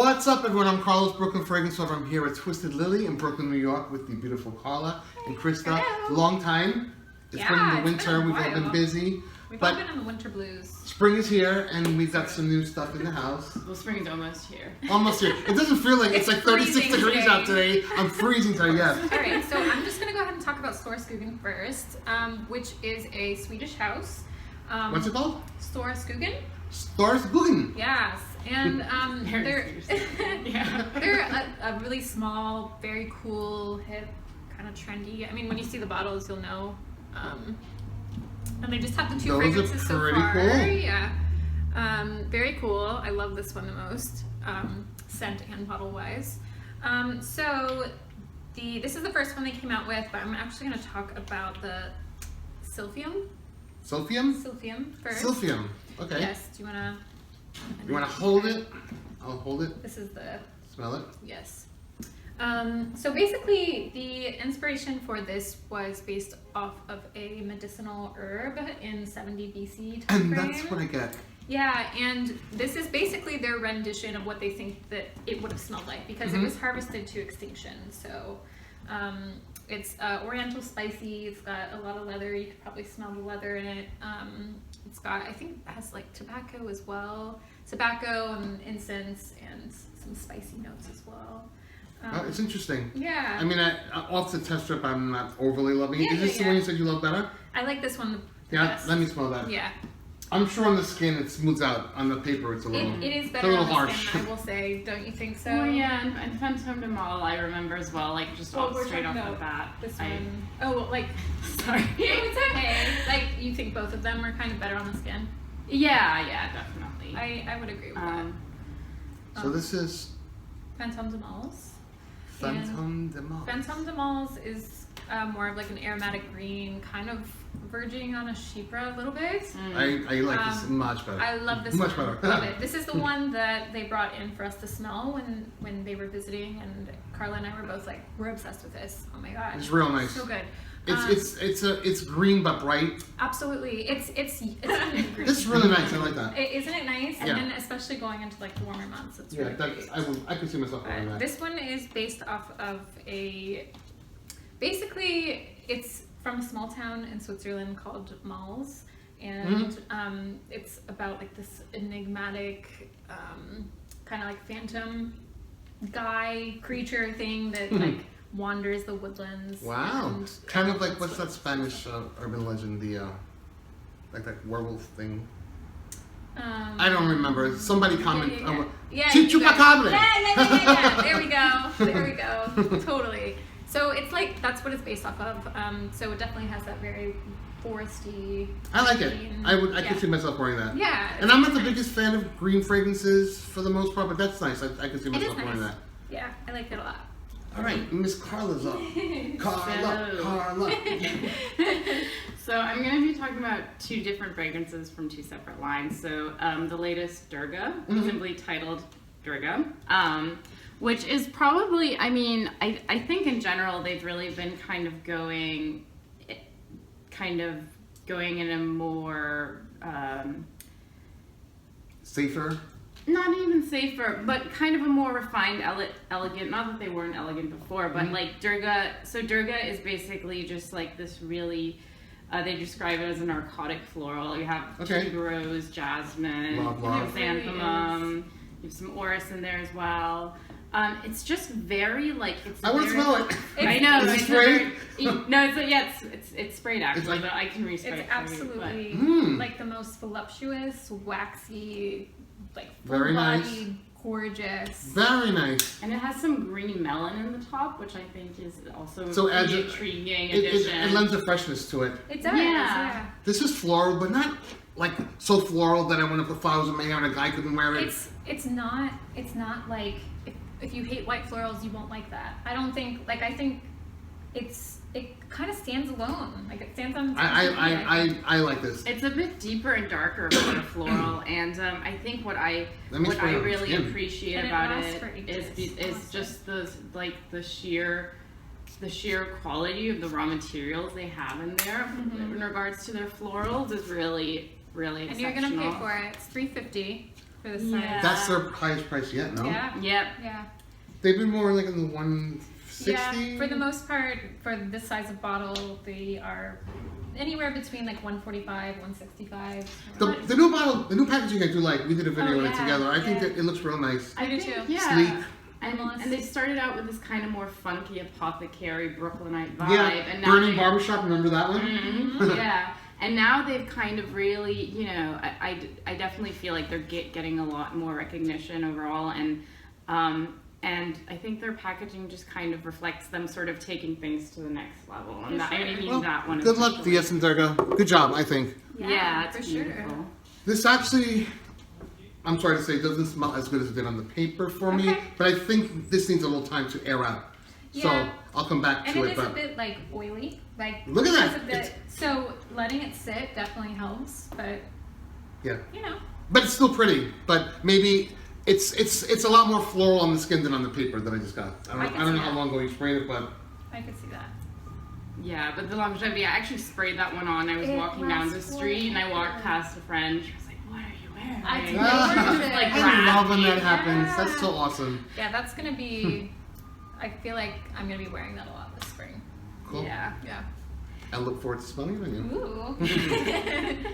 What's up, everyone? I'm Carlos, Brooklyn Fragrance Lover. I'm here at Twisted Lily in Brooklyn, New York with the beautiful Carla and Krista. Hello. Long time. It's been the winter. We've all been busy. We've all been in the winter blues. Spring is here, and we've got some new stuff in the house. Well, spring's almost here. Almost here. It doesn't feel like it's like 36 degrees today. out today. I'm freezing today, yes. Alright, so I'm just going to go ahead and talk about Stora Skuggan first, which is a Swedish house. What's it called? Stora Skuggan. Stora Skuggan. Yes, and they're Yeah. they're a really small, very cool, hip, kind of trendy. I mean, when you see the bottles, you'll know. And they just have the two Those fragrances are so pretty far. cool. Yeah, very cool. I love this one the most, scent and bottle wise. So this is the first one they came out with, but I'm actually going to talk about the Silphium. Silphium? Silphium first. Silphium. Okay. Yes. Do you want to? You want to hold it? I'll hold it. This is the. Smell it. Yes. So basically, the inspiration for this was based off of a medicinal herb in 70 BC And timeframe. that's what I get. Yeah, and this is basically their rendition of what they think that it would have smelled like because it was harvested to extinction. So it's oriental spicy. It's got a lot of leather. You could probably smell the leather in it. It's got, I think, it has like tobacco as well. Tobacco and incense and some spicy notes as well. It's interesting. Yeah. I mean, off the test strip, I'm not overly loving it. Yeah, Is this the one you said you love better? I like this one the Yeah, best. let me smell that. Yeah. I'm sure on the skin it smooths out. On the paper, it's a little. It is it's better a little on the harsh. skin, I will say. Don't you think so? Oh yeah, and Fantôme de Maules I remember as well, like just We're straight off talking the bat. This one. Oh, like, Sorry. no, it's okay. Like, you think both of them are kind of better on the skin? Yeah, definitely. I would agree with that. So this is Fantôme de Maules. Fantôme de Maules. Fantôme de Maules is more of like an aromatic green, kind of verging on a chypre a little bit. I like this much better. I love this much one. better. Love it. This is the one that they brought in for us to smell when they were visiting, and Carla and I were both like, we're obsessed with this. Oh my god, It's real nice. so good. It's green but bright. Absolutely, it's green. This is really nice. I like that. Isn't it nice? Yeah. And then especially going into like the warmer months, it's Yeah, really great. I could see myself wearing that. This one is based off of basically it's from a small town in Switzerland called Maules, and it's about like this enigmatic kind of like phantom guy creature thing that like wanders the woodlands. Wow. and, Kind of like what's that Spanish urban legend? The like that werewolf thing. I don't remember. Somebody comment. Yeah, Chupacabra. Yeah. There we go. There we go. Totally. So it's like that's what it's based off of. So it definitely has that very foresty. I like it. green- I could see myself wearing that. Yeah. And I'm not the biggest fan of green fragrances for the most part, but that's nice. I could see It is myself wearing nice. that. Yeah, I like it a lot. All right, Miss Carla's up. Carla. So I'm going to be talking about two different fragrances from two separate lines. So the latest Durga, simply titled Durga, which is probably, I mean, I think in general they've really been kind of going in a more Safer. not even safer, but kind of a more refined, elegant, not that they weren't elegant before, but like Durga, so Durga is basically just like this really, they describe it as a narcotic floral. You have tuberose, jasmine, Love. chrysanthemum, you have some orris in there as well. It's just very like, I want to smell it. I know. Is it it's sprayed? No, it's sprayed actually, It's like- but I can respray It's it for you, absolutely like the most voluptuous, waxy, like Very nice. full-bodied, gorgeous. Very nice. And it has some green melon in the top, which I think is also So a adds pretty it- intriguing It addition. lends a freshness to it. It does. Yeah. Yeah. This is floral, but not like so floral that I want to put flowers in my hair and a guy couldn't wear it. It's not like if you hate white florals, you won't like that. I don't think like I think it kind of stands alone. Like it stands on its own. I like this. It's a bit deeper and darker for the floral, and I think what I spray it on the really skin. appreciate And it about lasts it for ages. is just the sheer quality of the raw materials they have in there in regards to their florals is really And exceptional. you're gonna pay for it. It's $3.50. for this Yeah. size. That's their highest price yet, no? Yeah. Yep. Yeah. They've been more like in the 160. Yeah. For the most part, for this size of bottle, they are anywhere between like 145, 165. The new bottle, the new packaging I do like. We did a video on it yeah, together. I think yeah. that it looks real nice. I do too. Yeah. Sleek. And they started out with this kind of more funky apothecary Brooklynite vibe. Yeah, And now Burning Barbershop, remember that one? Mhm, yeah. And now they've kind of really, you know, I definitely feel like they're getting a lot more recognition overall. And I think their packaging just kind of reflects them sort of taking things to the next level. And that, I mean, Well, that one good luck, D.S and Durga. Good job, I think. Yeah, for it's sure. beautiful. This actually, I'm sorry to say, doesn't smell as good as it did on the paper for me, Okay. but I think this needs a little time to air out. So Yeah. I'll come back And to it it. is a But bit like oily. Like Look at because that. of It's- so letting it sit definitely helps, but yeah, you know. but it's still pretty. But maybe it's a lot more floral on the skin than on the paper that I just got. I can don't see know how that. long ago you sprayed it, but I could see that. Yeah, but the longevity, I actually sprayed that one on. I was It walking down the lasts street and I walked forever. past a friend. She was like, "What are you wearing?" I did Ah, notice it. Like, I love when that Yeah. happens. That's so awesome. Yeah, that's gonna be. I feel like I'm gonna be wearing that a lot this spring. Cool. Yeah. Yeah. I look forward to smelling it on you. Ooh.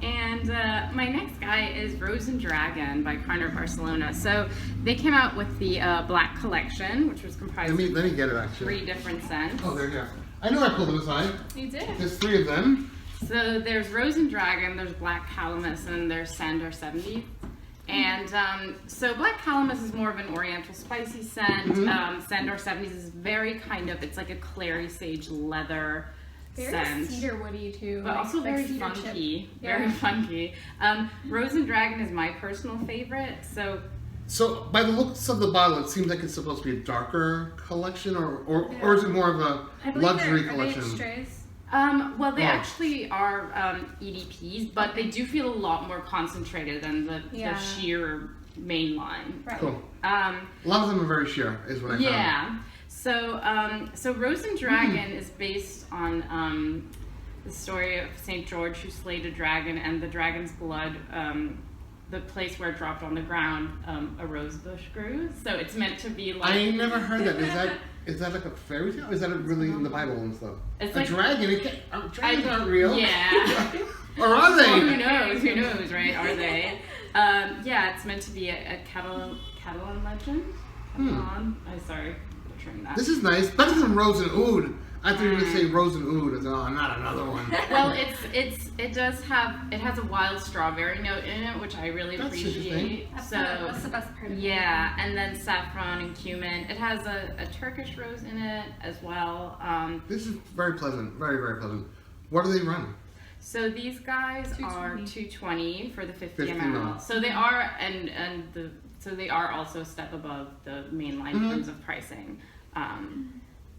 And my next guy is Rose and Dragon by Carner Barcelona. So they came out with the Black Collection, which was comprised Let me get it of actually. 3 different scents. Oh, there you go. I knew I pulled them aside. You did. There's 3 of them. So there's Rose and Dragon, there's Black Calamus, and there's Sandor 70. And so Black Calamus is more of an oriental spicy scent. Sandor 70s is very kind of, it's like a clary sage leather Very scent. cedar woody too. But also like very cedar funky. chip. Very Yeah. funky. Rose and Dragon is my personal favorite. So by the looks of the bottle, it seems like it's supposed to be a darker collection, or is it more of a I believe luxury Are collection? they extras? Well, they Oh. actually are EDPs, but they do feel a lot more concentrated than the Yeah. sheer main line. Right. Cool. A lot of them are very sheer, is what I found. Yeah. So Rose and Dragon is based on the story of Saint George who slayed a dragon, and the dragon's blood, the place where it dropped on the ground, a rose bush grew. So it's meant to be like. I never heard that. Is that like a fairy tale? Is that really in the Bible and stuff? It's A like- dragon? Dragons aren't real. Yeah. Or are they? Well, who knows? Who knows, right? Are they? Yeah, it's meant to be a Catalan legend. I'm sorry, butchering that. This is nice. Better than Rose and Oud. I thought you were going to say Rose and Oud. I said, oh, not another one. Well, it has a wild strawberry note in it, which I really That's appreciate. That's, So that's the best part of it. yeah, and then saffron and cumin. It has a Turkish rose in it as well. This is very pleasant. Very, very pleasant. What do they run? So these guys are 220. $220 for the 50 50 ml. ml. So they are so they are also a step above the main line in terms of pricing.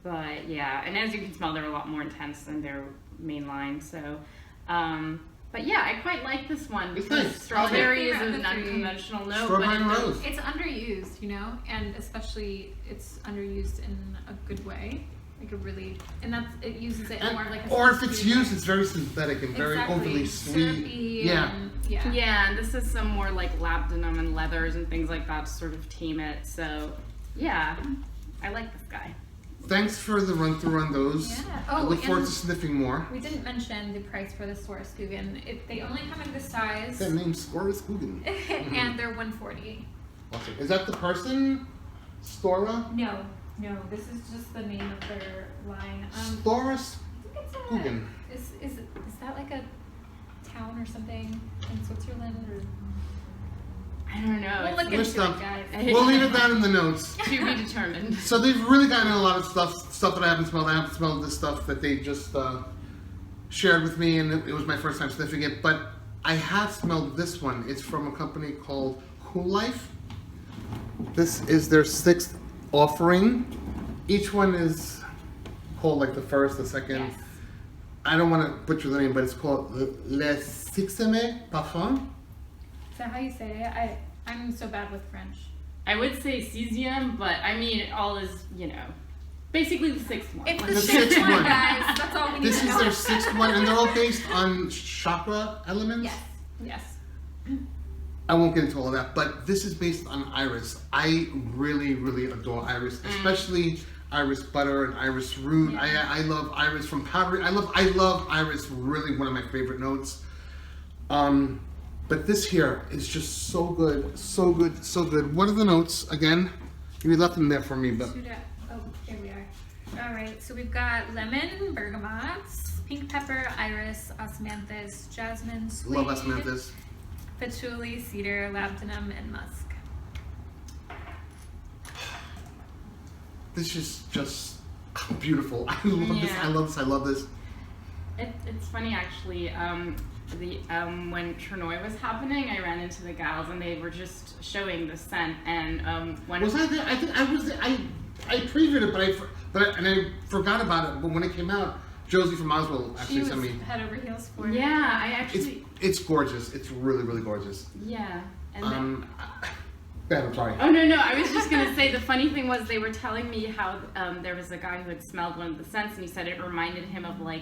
But yeah, and as you can smell, they're a lot more intense than their main line. So, but yeah, I quite like this one It's because nice. strawberry is Okay. an unconventional note. Strawberry but and it rose. It's underused, you know, and especially it's underused in a good way, like a really, and that's it uses it more like a. Or if it's sweet- used, it's very synthetic and very exactly. overly sweet. Syrupy Yeah. and, yeah. Yeah, and this is some more like labdanum and leathers and things like that to sort of tame it. So, yeah, I like this guy. Thanks for the run through on those. Yeah. I Oh, look forward and to sniffing more. we didn't mention the price for the Stora Skuggan. They only come in this size, That name's Stora Skuggan. and they're $140. Awesome. Is that the person? Stora? No, this is just the name of their line. Stora I think it's Skuggan. is that like a town or something in Switzerland or? I don't know. We'll It's look We're into stumped. it, guys. We'll leave it down in the notes. to be determined. So they've really gotten a lot of stuff that I haven't smelled. I haven't smelled this stuff that they just shared with me, and it was my first time sniffing it. But I have smelled this one. It's from a company called Coolife. This is their 6th offering. Each one is called like the first, the second. Yes. I don't want to butcher the name, but it's called Le Sixieme Parfum. Is that how you say it? I'm so bad with French. I would say Sixieme, but I mean, it all is, basically the 6th one. It's Like, the The sixth sixth one, one. guys. That's all we need This to is know. their 6th one, and they're all based on chakra elements. Yes. I won't get into all of that, but this is based on iris. I really, really adore iris, especially iris butter and iris root. Yeah. I love iris from powder. I love iris, really one of my favorite notes. But this here is just so good, so good, so good. What are the notes again? You left them there for me, but Oh, here we are. All right, so we've got lemon, bergamot, pink pepper, iris, osmanthus, jasmine, suede, love osmanthus. patchouli, cedar, labdanum, and musk. This is just beautiful. I love this. I love this. I love this. It's funny actually. When Chernobyl was happening, I ran into the gals and they were just showing the scent. And when Was I there? I think I was there. I previewed it, but I forgot about it. But when it came out, Josie from Oswald She actually was sent me. head over heels for it. yeah, I actually It's gorgeous. It's really, really gorgeous. yeah. And then, I'm sorry. oh no, I was just gonna say the funny thing was they were telling me how there was a guy who had smelled one of the scents and he said it reminded him of like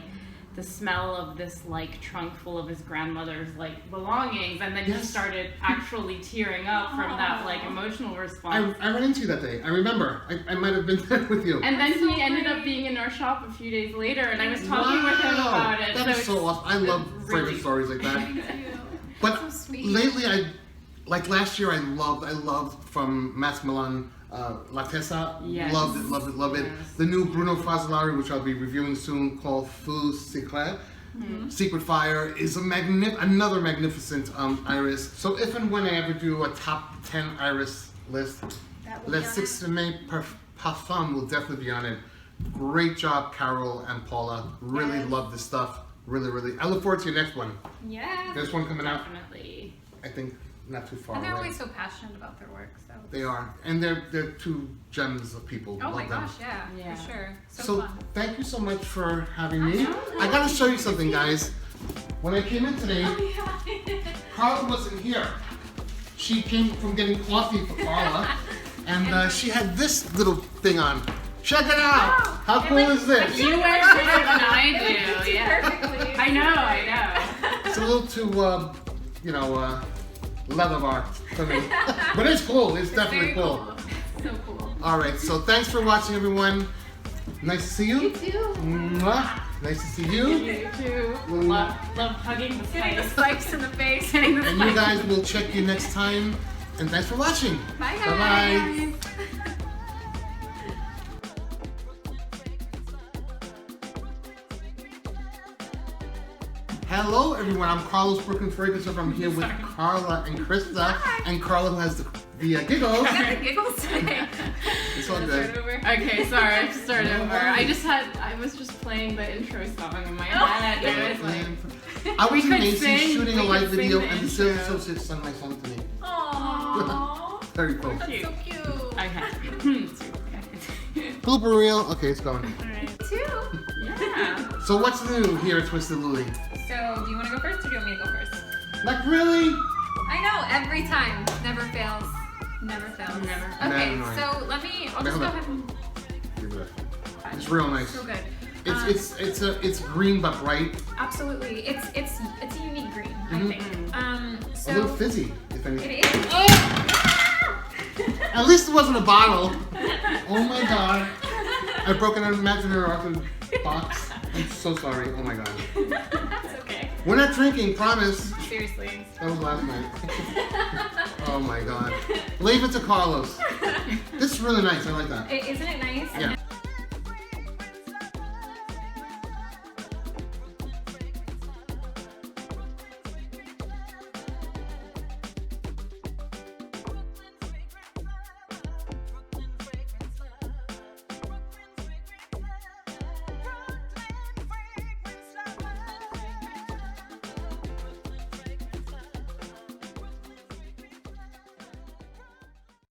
the smell of this like trunk full of his grandmother's like belongings, and then he started actually tearing up from that like emotional response. I ran into you that day. I remember. I might have been there with you. And then That's so he ended up great. being in our shop a few days later, and I was talking with him about it. That is so awesome. I love fragrance stories like that. But So sweet. lately, like last year, I loved from Mas Milan, La Tessa. Yes. Loved it. Yes. The new Bruno Fasolari, which I'll be reviewing soon, called Feu Secret. Secret Fire is another magnificent iris. So if and when I ever do a top 10 iris list, That will Le be on it. Sixieme Parfum will definitely be on it. Great job, Carole and Paula. Really Yes. love this stuff. Really, really. I look forward to your next one. Yeah. There's one coming out, Definitely. I think, not too far And they're away. always so passionate about their work, so. They are. And they're two gems of people. Oh Love my them. gosh, yeah, Yeah. for sure. So So fun. thank you so much for having me. know. I gotta show you something, guys. When I came in today, Yeah. Carla wasn't here. She came from getting coffee for Carla, and she had this little thing on. Check it out! Wow. How It cool looks is this? You wear better than I It do. Yeah. perfectly. I know. It's a little too, leather art for me. But it's cool. It's definitely Very cool. So cool. All right, so thanks for watching, everyone. Nice to see you. You too. Mwah. Nice to see you. You too. Love hugging the Getting the spikes. spikes in the face. Hitting the And you spikes. guys will check you next time. And thanks for watching. Bye, guys. Bye-bye. Hello, everyone. I'm Carlos Brooklyn Ferguson. I'm here with Carla and Krista. Hi. And Carla, who has the giggles. I got the giggles today. It's all Start good. over. Okay, sorry, I have to start over. I was just playing the intro song in my head. It was like, I was We in could Macy's sing- shooting a we live could sing video, the and the sales intro. associate sent my song to me. Aww. Very cool. That's so cute. okay. Blooper reel. Okay, it's going. Alright. Two. Yeah. So what's new here at Twisted Lily? So, do you want to go first or do you want me to go first? Like really? I know, every time. Never fails. Never fails. Never. Okay, Never mind. so I'll just go ahead and. It's real nice. So good. It's green but bright. Absolutely. It's a unique green, I Mhm. think. A little fizzy, if anything. It is. At least it wasn't a bottle. Oh my god. I broke an imaginary Arthur box. I'm so sorry. Oh my god. That's okay. We're not drinking, promise. Seriously. That was last night. Oh my god. Leave it to Carlos. This is really nice. I like that. Isn't it nice? Yeah.